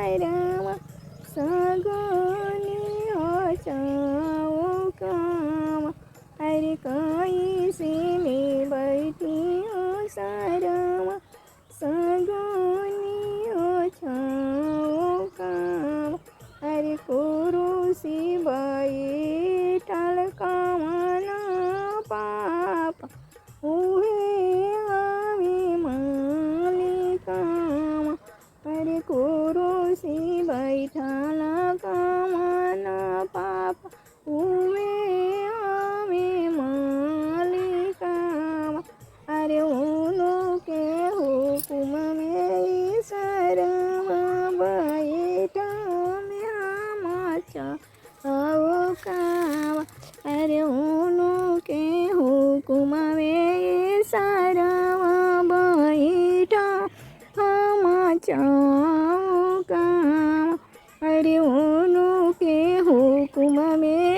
सारमा सगुनी हो चौकामा। अरे कैसे में बैठी हो सारमा सगुनी हो चौकामा। अरे कुरुसी बैठल कमन पापा उहे आवे मालिकामा। अरे कुरुसी बैठल कमन पापा उहे आवे मालिकामा। अरे उनके हुकुम में ईश्वरमा बैठा में हम चौकामा। अरे उनके हुकुम में ईश्वरमा बैठा हम चौकामा। अरे उनके हुकुम में